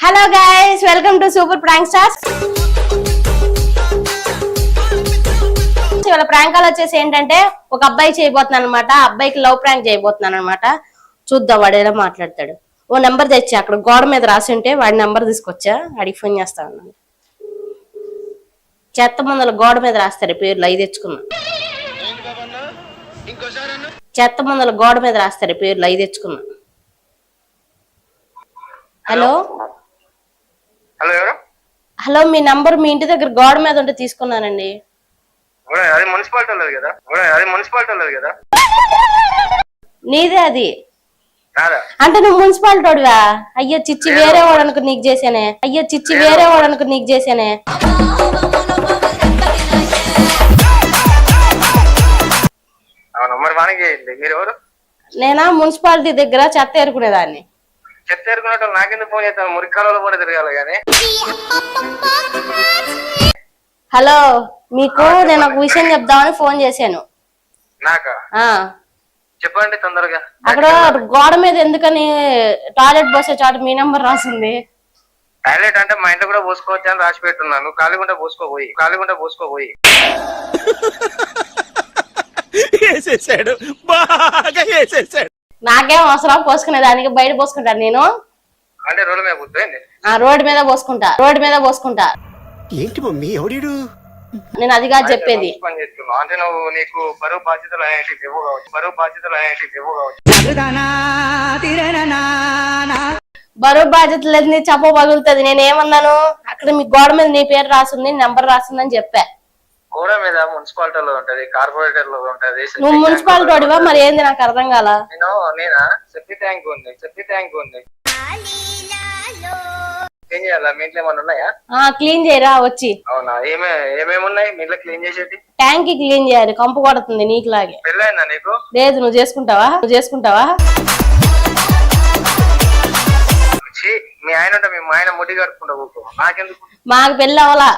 Hello guys, welcome to super prank stars. ఇవాళ ప్రాంకాలు వచ్చేసి ఏంటంటే ఒక అబ్బాయి చేయబోతున్నాను అనమాట. అబ్బాయికి లవ్ ప్రాంక్ చేయబోతున్నాను అనమాట. చూద్దాం వాడు ఎలా మాట్లాడతాడు. ఓ నెంబర్ తెచ్చా, అక్కడ గోడ మీద రాసి ఉంటే వాడి నెంబర్ తీసుకొచ్చా, వాడికి ఫోన్ చేస్తా ఉన్నాను. చెత్త ముందల గోడ మీద రాస్తారు పేర్లు, అవి తెచ్చుకున్నా. చెత్త ముందల గోడ మీద రాస్తారు పేర్లు, అవి తెచ్చుకున్నా. హలో హలో, మీ నంబర్ మీ ఇంటి దగ్గర గోడ మీద ఉంటే తీసుకున్నానండి. నీదే అది అంటే నువ్వు మున్సిపాలిటీ వాడివా? అయ్యో చిచ్చి వేరే వాడు అనుకు నీకు చేసానే. నేనా మున్సిపాలిటీ దగ్గర చెత్త ఏరుకునేదాన్ని. హలో, మీకు నేను ఒక విషయం చెప్దామని ఫోన్ చేశాను. చెప్పండి తొందరగా. అక్కడ గోడ మీద ఎందుకని టాయిలెట్ పోసే చోట మీ నెంబర్ రాసింది. టాయిలెట్ అంటే మా ఇంట్లో కూడా పోసుకోవచ్చు అని రాసి పెట్టున్నాను. కాలిగుంట పోసుకోపోయి నాకేం అవసరం పోసుకునే దానికి, బయట పోసుకుంటాను నేను. అంటే రోడ్డు మీద పోతుంది. రోడ్డు మీద పోసుకుంటా. ఏంటి మమ్మీ ఎవడు? నేను అది కాదు చెప్పేది. అంటే నువ్వు నీకు బరువు బాధ్యతలు లేవు కావచ్చు. బరువు బాధ్యత లేదు, నీ చెప్ప పగులుతుంది. నేనేమన్నాను, అక్కడ మీ గోడ మీద నీ పేరు రాసింది, నెంబర్ రాసిందని చెప్పా. గోడ మీద మున్సిపాలిటీలో ఉంటది, కార్పొరేటర్ లో ఉంటది. నువ్వు మున్సిపాలిటీ వాడివా? మరి ఏంది నాకు అర్థం కాల. నేనా సెప్టి ట్యాంక్ ఉంది. ఏం చేయాలా? మీ ఇంట్లో ఏమన్నా ఉన్నాయా? క్లీన్ చేయరా వచ్చి. అవునా? ఏమేమి ఉన్నాయి మీ ఇంట్లో క్లీన్ చేసేది? ట్యాంక్ క్లీన్ చేయాలి, కంపు కొడుతుంది నీకులాగే. పెళ్ళైందా నీకు? లేదు. నువ్వు చేసుకుంటావా? మీ ఆయన ఉంటే మీ ఆయన ముడి కట్టుకుంటా ఊకో. నాకెందుకు? మాకు పెళ్ళి అవలా.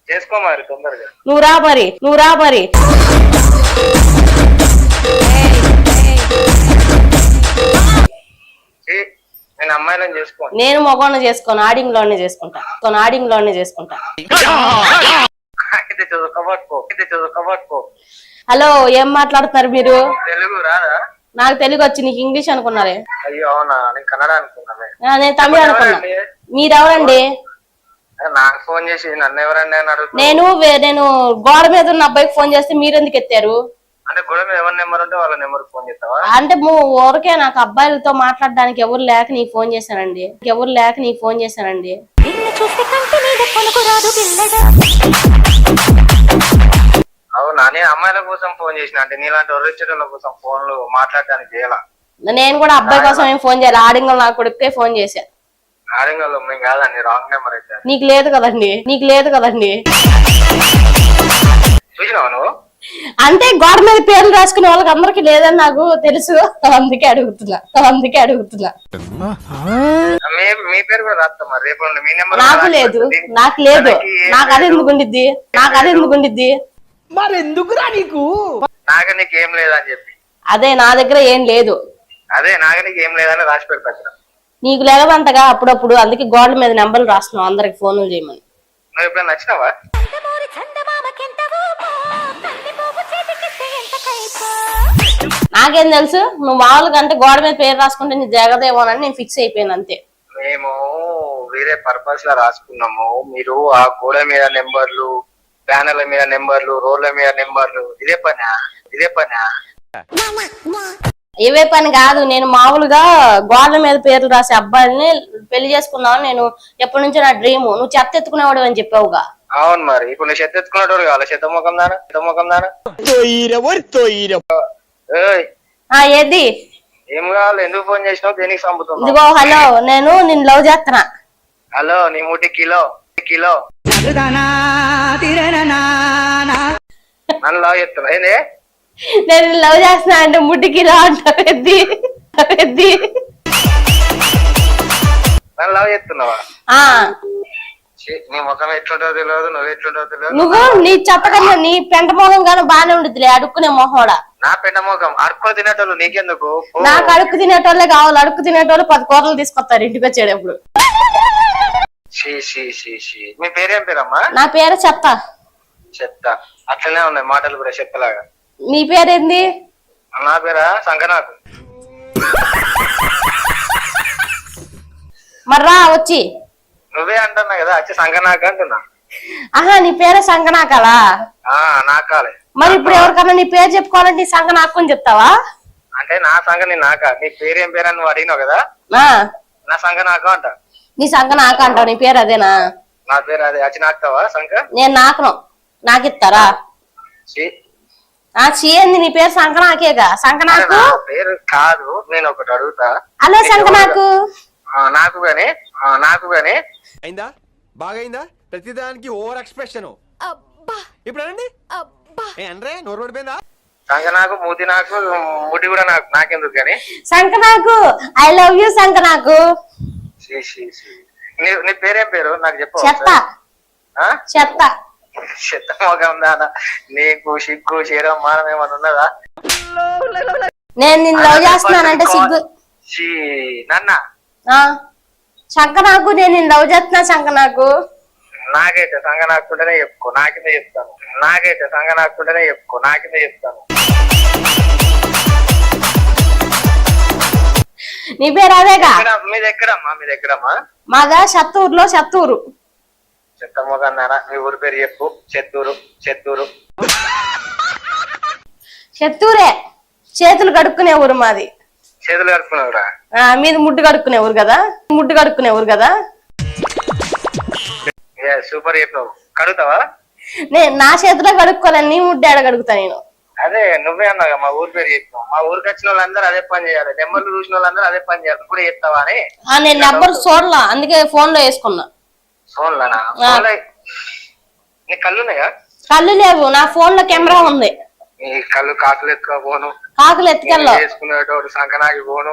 చేసుకో మరి తొందరగా. నువ్వు రా మరి. నేను అమ్మాయిలను చేసుకోను. నేను మగవాళ్ళని చేసుకోను, ఆడింగ్ లోనే చేసుకుంటా. హలో, ఏం మాట్లాడుతున్నారు మీరు? తెలుగు రాదా? నాకు తెలుగు వచ్చి, నీకు ఇంగ్లీష్ అనుకున్నారే? అయ్యో అవునా, నేను కన్నడ అనుకున్నాను. నేను తమిళ అనుకున్నా. మీరెవరండి? నాకు ఫోన్ చేసి నన్ను ఎవరండి అని అడుగుతా. నేను గోడ మీద ఉన్న అబ్బాయికి ఫోన్ చేస్తే మీరెందుకు ఎత్తారు? అంటే గోడ మీద ఎవరి నెంబర్ ఉంటే వాళ్ళ నెంబర్ ఫోన్ చేస్తావా? అంటే ఊరికే నాకు అబ్బాయిలతో మాట్లాడడానికి ఎవరు లేక నీకు ఫోన్ చేశానండి. అవునా? నేను అమ్మాయిల కోసం ఫోన్ చేసిన. అంటే నీలాంటి ఒరిచల కోసం ఫోన్లు మాట్లాడడానికి చేయాల. నేను కూడా అబ్బాయి కోసం ఏం ఫోన్ చేయాలి, ఆడింగల్ నా కొడుకే ఫోన్ చేశా. ఆడింగల్ మేము కాదండి, రాంగ్ నెంబర్ అయితే. నీకు లేదు కదండి. చూసినావా నువ్వు? అంటే గోడ మీద పేర్లు రాసుకునే వాళ్ళకి అందరికి లేదని నాకు తెలుసు, అందుకే అడుగుతున్నా. మీ పేరు కూడా రాస్తా మరి రేపు. మీ నెంబర్ నాకు లేదు. నాకు అది ఎందుకు ఉండిద్ది? మరి ఎందుకురా నీకు? నాగ నీకు ఏం లేదని చెప్పి. అదే నా దగ్గర ఏం లేదు. అదే నాగ నీకు ఏం లేదని రాసి పెడతా. నీకు లేవంతగా అప్పుడప్పుడు, అందుకే గోడ మీద నెంబర్లు రాస్తున్నావు అందరికి ఫోన్లు చేయమని. నువ్వు ఎప్పుడైనా నచ్చినావా? నాకేం తెలుసు, నువ్వు మామూలుగా అంటే గోడ మీద పేరు రాసుకుంటే నీ జగదేమోనని నేను ఫిక్స్ అయిపోయాను అంతే. మేము వేరే పర్పస్ లా రాసుకున్నాము. మీరు ఆ గోడ మీద నెంబర్లు, బ్యానర్ల మీద నెంబర్లు, రోడ్ల మీద నెంబర్లు, ఇదే పనా? ఇవే పని కాదు. నేను మామూలుగా గోడల మీద పేర్లు రాసే అబ్బాయిని పెళ్లి చేసుకున్నావు. నేను ఎప్పటి నుంచో నా డ్రీమ్. నువ్వు చెత్త ఎత్తుకునేవాడు అని చెప్పావుగా. అవును, మరి ఇప్పుడు నువ్వు చెత్త ఎత్తుకునేటోడు కావాలి. చెత్త ముఖం దానా ఏది ఏం కావాలి? ఎందుకు ఫోన్ చేసినావు? దేనికి చంపుతున్నావు? ఇదిగో హలో, నేను నిన్ను లవ్ చేస్తున్నా. హలో, నీ ముట్టి కిలో నన్ను లవ్ చేస్తున్నా ఏంది? నేను లవ్ చేస్తున్నా అంటే ముట్టి కిలో అంటావు. నన్ను లవ్ చేస్తున్నావా? నీ ముఖం ఎట్లుంటో తెలియదు, నువ్వు ఎట్లుంటో తెలియదు. నువ్వు నీ చెప్పకన్నా నీ పెంట మొహం గాను బానే ఉండిద్దిలే, అడుక్కునే మొహోడా. నా పెంట ముఖం అడుక్కు తినేటోళ్ళు నీకెందుకు? నాకు అడుక్కు తినేటోళ్ళే కావాలి. అడుక్కు తినేటోళ్ళు 10 కూరలు తీసుకొస్తారు ఇంటికి వచ్చేటప్పుడు. మీ పేరేం పేరమ్మా? నా పేరు చెత్త. చెత్త. అట్లనే ఉన్నాయి మాటలు కూడా చెత్తలాగా. నీ పేరేంది? నా పేరా సంకనాకు. మర్రా వచ్చి. నువ్వే అంటున్నా కదా వచ్చి సంకనాకు అంటున్నా. ఆహా నీ పేరే సంకనాకలా? నాకాలే. మరి ఇప్పుడు ఎవరికన్నా నీ పేరు చెప్పుకోవాలంటే నీ సంగ నాకు అని చెప్తావా? అంటే నా సంగ నీ నాక. నీ పేరేం పేరు అని నువ్వు అడిగినావు కదా, నా సంగ నాకు అంట. నీ సంగ నాకు అంటావు? నీ పేరు అదేనా? నా పేరు అదే. వచ్చి నాకుతావా సంగ? నేను నాకను. నాకిస్తారా? చేయండి. నీ పేరు సంకనాకేగా. సంకనాకు పేరు కాదు. నేను ఒకటి అడుగుతా. అలా సంకనాకు నాకు గాని అయిందా? బాగైందా? ప్రతిదానికి ఓవర్ ఎక్స్ప్రెషన్. ఇప్పుడు అనండి. అంటే నోరు పడిపోయిందా? సంగ నాకు, మూతి నాకు, ముడి కూడా నాకు. నాకెందుకు గాని సంకనాకు. ఐ లవ్ యూ సంకనాకు. నీ పేరేం పేరు నాకు చెప్పు. చెత్త. చెత్త. చెత్త మొగం దానా. నీకు సిగ్గు చీరం మానం ఏమన్నా ఉన్నదా? నేను నిన్ను లవ్ చేస్తున్నానంటే సిగ్గు. నన్న సంకనాకు. నేను నిన్ను లవ్ చేస్తున్నా సంకనాకు. నాకైతే సంగ నాకుంటేనే చెప్పుకో, నాకింద చెప్తాను. నాకైతే సంగ నాకుంటేనే చెప్పుకో, నాకింద చెప్తాను. నీ పేరు అదేగా? మీది ఎక్కడమ్మా? మాదా చెత్తూరులో. చెత్తూరు. చెత్త మొగన్నారా? మీ ఊరి పేరు చెప్పు. చెత్తూరు. చెత్తూరే. చేతులు కడుక్కునే ఊరు మాది. చేతులు కడుక్కునేవురా? మీది ముడ్డు కడుక్కునే ఊరు కదా. సూపర్ చెప్పావు. కడుగుతావా? నేను నా చేతిలో కడుక్కోలేను. నీ ముడ్డు ఆడ కడుగుతా నేను. అదే నువ్వే అన్నావు మా ఊరి పేరు చెప్పావు. మా ఊరికి వచ్చిన వాళ్ళందరూ అదే పని చేయాలి. నెంబర్లు చూసిన వాళ్ళందరూ అదే పని చేయాలి. ఇప్పుడు చెప్తావా అని. నేను నెంబర్ చూడలా, అందుకే ఫోన్ లో వేసుకున్నా. ఫోన్లోనా? నీ కళ్ళు ఉన్నాయా? కళ్ళు లేవు. నా ఫోన్ లో కెమెరా ఉంది. నీ కళ్ళు కాకులు ఎత్తుక పోను. కాకులు ఎత్తుకెళ్ళ చేసుకునేటోడు సంకనాకి పోను.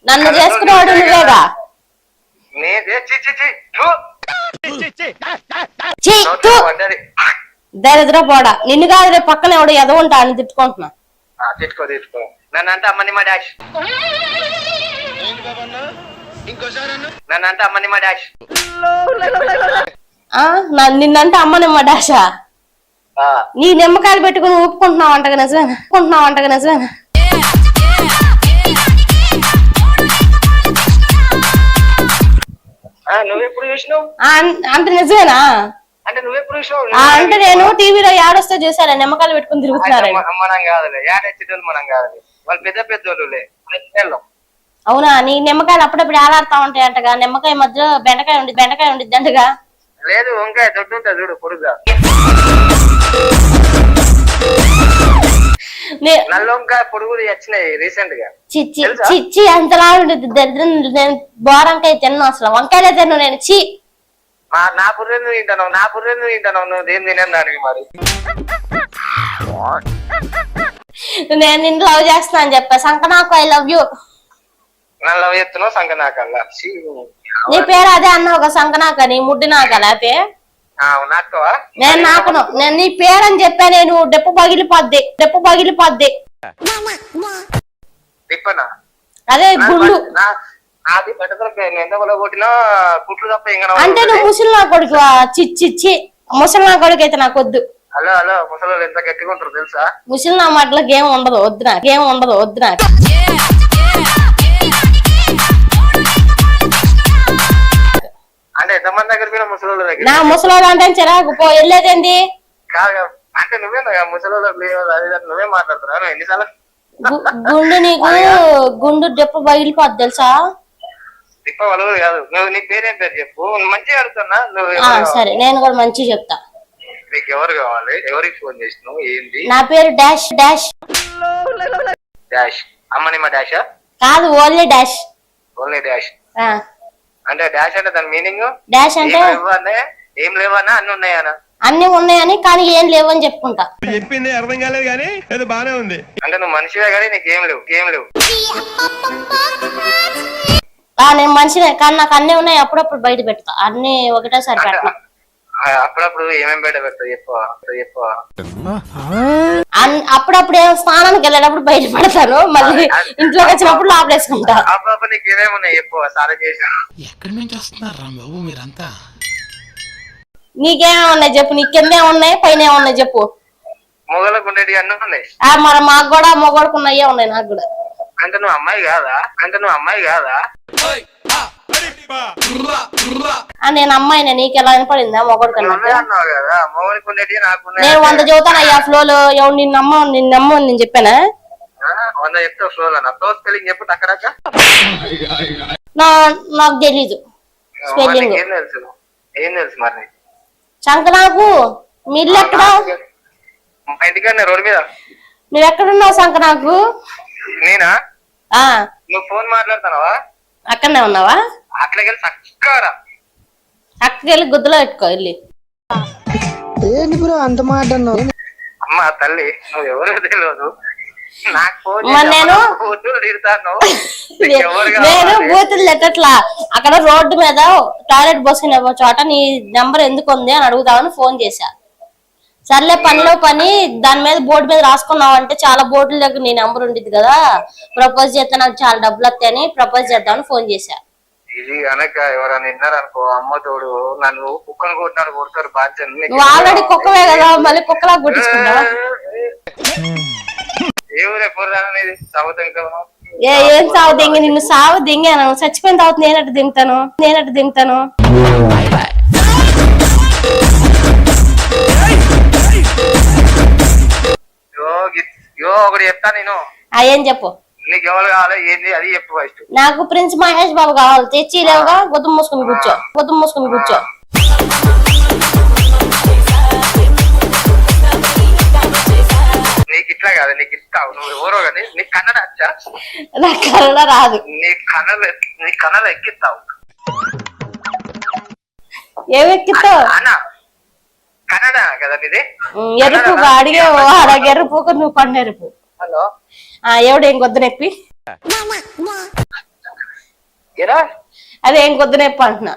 నన్ను చేసుకునేవాడు నువ్వేగా. దరిద్ర పోడా. నిన్ను కాదు రేపు పక్కన ఎవడు ఎదవుంటా అని తిట్టుకుంటున్నా. తిట్టుకో. నన్ను అంటే అమ్మని మా డాష్. నిన్నంటే అమ్మ నిమ్మ డాషా? నీ నిమ్మకాయలు పెట్టుకుని ఊపుకుంటున్నావు అంటగా నిజమేనా? నువ్వెప్పుడు చూసినావు? అంటే నిజమేనా? అంటే నువ్వెప్పుడు చూసినావు? అంటే నేను టీవీలో యాడొస్తే చూసాను నిమ్మకాయలు పెట్టుకుని తిరుగుతున్నారు. మనం కాదులే, యాడెచ్చేటోళ్ళు మనం కాదులే, వాళ్ళు పెద్దోళ్ళులే. అవునా? నీ నిమ్మకాయలు అప్పుడప్పుడు ఆలాడుతా ఉంటాయి అంటగా. నిమ్మకాయ మధ్య బెండకాయ ఉండిద్ది అంటగా. లేదు, వంకాయ దొడ్డు ఉంటుంది చూడు, పొడుగా. నల్ల వంకాయ పొడుగులు వచ్చినాయి రీసెంట్ గా. చిచ్చి అంతలా ఉండేది దరిద్రం. నేను బోరంకాయ తిన్నాను, అసలు వంకాయలే తిన్నాను నేను. నా బుర్రెను తింటాను. నువ్వు దేని తినేది దానికి మరి. నేను నిన్ను లవ్ చేస్తున్నా అని చెప్పా. సంకనాకు ఐ లవ్ యూ. నన్ను లవ్ చేస్తున్నావు సంకనాకల్లా. నీ పేరు అదే అన్నావు ఒక సంకనాక. నీ ముడ్డి నాక లేతే నాకువా? నేను నాకును. నేను నీ పేరు అని చెప్పా. నేను డెప్పు పగిలిపోద్ది. అదే గుండు. అది బట్టలు కొట్టినా కుట్లు తప్ప ఇంకా. అంటే నువ్వు ముసలి నా కొడుకు. చిచ్చి ముసలి నా కొడుకు అయితే నాకు వద్దు. హలో ముసలి ఎంత గట్టిగా ఉంటారు తెలుసా? ముసలి నా మాటలో గేమ్ ఉండదు, వద్దు నాకు. అంటే ఎంతమంది దగ్గర ముసలి దగ్గర? నా ముసలి అంటే చిరాకు. వెళ్ళేదేంది? కాదు అంటే నువ్వే ముసలి నువ్వే మాట్లాడుతున్నావు ఎన్నిసార్లు? గుండు నీకు గుండు డెప్పు పగిలిపోద్ది తెలుసా? తిప్ప వలవదు కాదు. నువ్వు నీ పేరేం పేరు చెప్పు. మంచిగా అడుగుతున్నా. సరే నేను కూడా మంచిగా చెప్తా. నీకు ఎవరు కావాలి? ఎవరికి ఫోన్ చేసినావు? ఏంటి? నా పేరు డాష్. అమ్మని మా డాషా? కాదు, ఓన్లీ డాష్. అంటే డాష్ అంటే దాని మీనింగ్? డాష్ అంటే ఏం లేవన్నా అన్ని ఉన్నాయనా? అన్ని ఉన్నాయని, కానీ ఏం లేవని చెప్పుకుంటా. చెప్పింది అర్థం కాలేదు కానీ అది బానే ఉంది. అంటే నువ్వు మనిషివే కానీ నీకేం లేవు. నేను మనిషినే కానీ నాకు అన్ని ఉన్నాయి. అప్పుడప్పుడు బయట పెడతా. అన్ని ఒకటేసారి పెట్టా. అప్పుడప్పుడు ఏమేమి బయట పెడతావు చెప్పు అప్పుడప్పుడు ఏమో స్నానానికి వెళ్ళేటప్పుడు బయట పడతాను, మళ్ళీ ఇంట్లోకి వచ్చినప్పుడు లోపలేసుకుంటా. అప్పుడప్పుడు నీకు ఏమేమి ఉన్నాయి చెప్పు, సారా చేసా. ఎక్కడి నుంచి వస్తున్నారు రా బాబు మీరంతా? నీకేమేమి ఉన్నాయి చెప్పు, నీకు కింద ఏమున్నాయి పైన ఏమున్నాయి చెప్పు. మొగలకు ఉండేవి అన్నీ ఉన్నాయి. మరి మాకు కూడా మొగోడుకు ఉన్నాయే ఉన్నాయి నాకు కూడా. అంటే నువ్వు అమ్మాయి కాదా? నేను అమ్మాయినే, నీకు ఎలా వినపడిందా మొగోడు కన్నా? అన్నావు కదా మొగనికి ఉండేవి నాకు నేను 100 చదువుతాను అయ్యా ఫ్లోలో. ఎవరు నిన్నమ్మ నేను చెప్పానా? 100 చెప్తావు ఫ్లో అన్న. ఫ్లో స్పెల్లింగ్ చెప్పు టక్కడక్క. నాకు తెలీదు స్పెల్లింగ్. ఏం తెలుసు మరి? చంక నాకు. మీ ఇల్లు ఎక్కడ? మా ఇంటికన్నా రోడ్డు మీద. నువ్వు ఎక్కడున్నావు శంక నాకు? నేనా? నువ్వు ఫోన్ మాట్లాడుతున్నావా? అక్కడనే ఉన్నావా? అట్లకెళ్ళి చక్కరా అక్కకెళ్ళి గుద్దలో పెట్టుకో వెళ్ళి. ఏంటి బ్రో అంత మాట అన్నావు? అమ్మా తల్లి నువ్వు ఎవరో తెలియదు నాకు ఫోన్ నేను బూతులు తిట్టట్లా. అక్కడ రోడ్డు మీద టాయిలెట్ బస్సుకునే చోట నీ నెంబర్ ఎందుకు ఉంది అని అడుగుదామని ఫోన్ చేశా. సర్లే పనిలో పని దాని మీద బోర్డు మీద రాసుకున్నావు అంటే చాలా బోర్డుల దగ్గర నీ నెంబర్ ఉండేది కదా, ప్రపోజ్ చేస్తే నాకు చాలా డబ్బులు వస్తాయని ప్రపోజ్ చేద్దామని ఫోన్ చేశా. ఇది కనుక ఎవరైనా విన్నారనుకో అమ్మ తోడు నన్ను కుక్కను కొట్టినాడు కొడతారు బాధ్యత. నువ్వు ఆల్రెడీ కుక్కవే కదా, మళ్ళీ కుక్కలా కొట్టించుకుంటావా? ఏవురే పొరదాననేది సాగుతాం. ఏం సాగు దింగి, నిన్ను సాగు దింగాను. చచ్చిపోయిన తర్వాత నేనట్టు దింగుతాను. ఒకటి చెప్తా నేను. ఏం చెప్పు. నీకు ఎవరు కావాలి ఏంది అది చెప్పు ఫస్ట్. నాకు ప్రిన్స్ మహేష్ బాబు కావాలి. తెచ్చి లేవుగా గొద్దు మూసుకుని కూర్చో. నీకు ఇట్లా కాదు, నీకు ఇస్తావు. నువ్వు ఎవరో కానీ నీకు కన్నడ వచ్చా? నాకు కన్నడ రాదు. నీ కన్నడ ఎక్కిస్తావు. ఏమెక్కిస్తావు? కన్నడ కదా నీది? ఎరుపుగా అడిగే ఎరుపుకు నువ్వు కొండెరుపు. హలో ఎవడేం గొద్దు నొప్పి? అదేం గొద్దు నొప్పి అంటున్నా.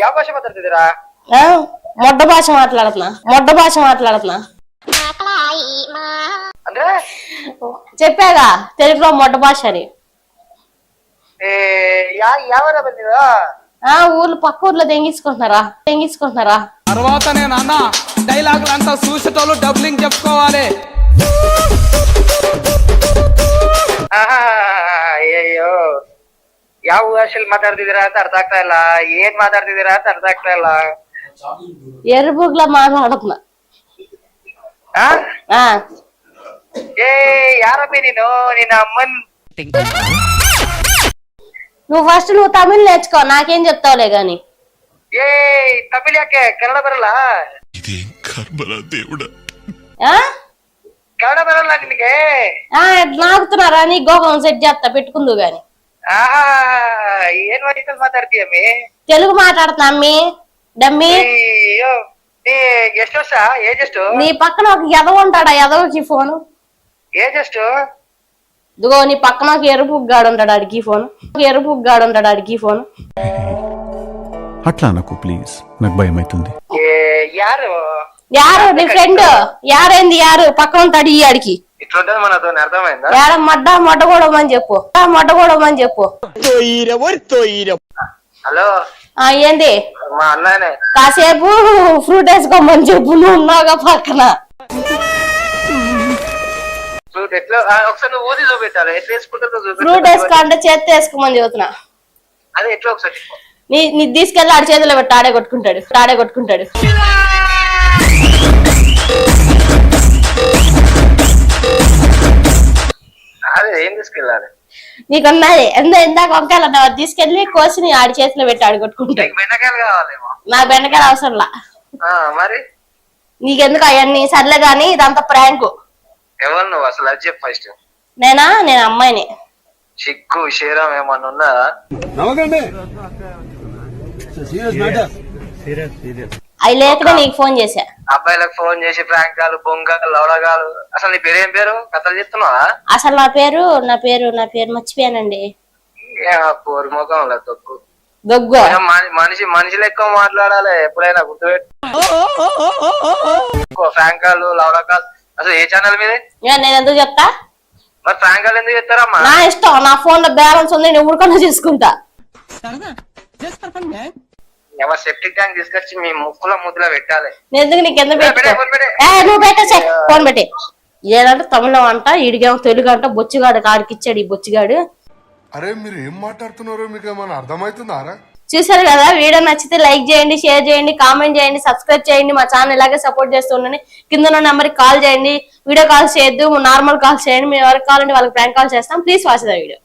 యా భాష మాట్లాడుతుందిరా? మొడ్డ భాష మాట్లాడుతున్నా. అంటే చెప్పాగా తెలుగులో మొడ్డ భాష అని. ఊర్లు పక్క ఊర్లో దెంగించుకుంటున్నారా? తర్వాత నేను అన్న డైలాగులు అంతా చూసేటోళ్ళు డబ్లింగ్ చెప్పుకోవాలి. ಅಯ್ಯೋ ಯಾವ ಭಾಷೆಯಲ್ಲಿ ಮಾತಾಡ್ತಿದ್ದೀರಾ ಅಂತ ಅರ್ಥ ಆಗ್ತಾ ಇಲ್ಲ. ಏನ್ ಮಾತಾಡ್ತಿದ್ದೀರಾ ಅಂತ ಅರ್ಥ ಆಗ್ತಾ ಇಲ್ಲ. ఎరుపుగ్లా మాట్లాడుతున్నా. ఏ యారబ్బి ನೀನು ನಿನ್ನ అమ్మన్. నువ్వు తమిళ్ నేర్చుకో, నాకేం చెప్తావులే గాని. ఏ తమిళ్ యాకే కన్నడ బరಲ್ಲ? కన్నడ బరಲ್ಲ ನಿನಗೆ? నాకుతున్నారా? నీ గోగం సెట్ చేస్తా, పెట్టుకుందు గాని. ఏం వాటితో మాట్లాడుతీయమ్మి? తెలుగు మాట్లాడుతున్నా అమ్మి డమ్మి. ಎಷ್ಟು ವರ್ಷ ఏజ్ ಎಷ್ಟು? నీ పక్కన ఒక ఎదవ ఉంటాడా? ఎదవకి ఫోను ఏజ్ ಎಷ್ಟು? ఇదిగో నీ పక్కన ఒక ఎరుపుగ్గాడు ఉంటాడు, అడిగి ఫోను. అట్లా నాకు ప్లీజ్, నాకు భయం అవుతుంది. యారు నీ ఫ్రెండ్? యారు పక్కన ఉంటాడు ఈ అడికి. ఇట్లుంటది మనతో అర్థమైందా? యాడ మొట్టగొడమని చెప్పు. హలో ఏంది? మా అన్ననే కాసేపు ఫ్రూట్ వేసుకోమని చెప్పు. నువ్వు ఉన్నావుగా పక్కన. ఎట్లా ఒకసారి నువ్వు ఊది చూపెట్టాలి. ఎట్లా వేసుకుంటారో ఫ్రూట్ వేసుకో అంటే చేత్తో వేసుకోమని చెబుతున్నా. అదే ఎట్లా ఒకసారి నీ తీసుకెళ్ళి ఆడి చేతిలో పెట్టి ఆడే కొట్టుకుంటాడు. అదే ఏం తీసుకెళ్ళాలి? నీకున్నది ఇందాక వంకాయలు అన్నావు, తీసుకెళ్లి కోసి ఆడి చేతిలో పెట్టి ఆడి కొట్టుకుంటాడు. బెండకాయలు కావాలేమో. నా బెండకాయలు అవసరంలా. మరి నీకెందుకు అవన్నీ? సర్లే గాని ఇదంతా ప్రాంక్. ఎవరు నువ్వు అసలు? అది చెప్పు ఫస్ట్. నేను అమ్మాయిని. చిక్కు విషయం ఏమన్నా ఉందా? అవి లేకనే నీకు ఫోన్ చేశా. అబ్బాయిలకు ఫోన్ చేసి ప్రాంకాలు బొంగాలు లవడగాలు. అసలు నీ పేరు ఏం పేరు? కథలు చెప్తున్నావా? అసలు నా పేరు మర్చిపోయానండి. కోరి ముఖం తొక్కు. దొగ్గు మనిషి లెక్క మాట్లాడాలి ఎప్పుడైనా గుర్తుపెట్టు. ఫ్రాంక్ కాల్ లవ్ కాల్ అసలు ఏ ఛానల్ మీదే? నేను ఎందుకు చెప్తా? మరి ఫ్రాంక్ కాల్ ఎందుకు చెప్తారమ్మా? నా ఇష్టం, నా ఫోన్ లో బ్యాలెన్స్ ఉంది, నేను ఊరుకుండా చేసుకుంటా. ఎవరు సెప్టిక్ ట్యాంక్ తీసుకొచ్చి మీ ముక్కులో ముద్దులో పెట్టాలి. ఎందుకు నీకు ఎందుకు నువ్వు పెట్టేసే ఫోన్ పెట్టి. ఏదంటే తమిళం అంట, ఈడికేమో తెలుగు అంట. బొచ్చుగాడు కాడికి ఇచ్చాడు ఈ బొచ్చుగాడు. అరే మీరు ఏం మాట్లాడుతున్నారో మీకు ఏమైనా అర్థమవుతుందారా? చూసారు కదా, వీడియో నచ్చితే లైక్ చేయండి, షేర్ చేయండి, కామెంట్ చేయండి, సబ్స్క్రైబ్ చేయండి. మా ఛానల్ ఇలాగే సపోర్ట్ చేస్తూ ఉండండి. కింద ఉన్న నెంబర్కి కాల్ చేయండి. వీడియో కాల్స్ చేయొద్దు, నార్మల్ కాల్స్ చేయండి. మేము ఎవరికి కావాలంటే వాళ్ళకి ప్రాంక్ కాల్ చేస్తాం. Please watch the video.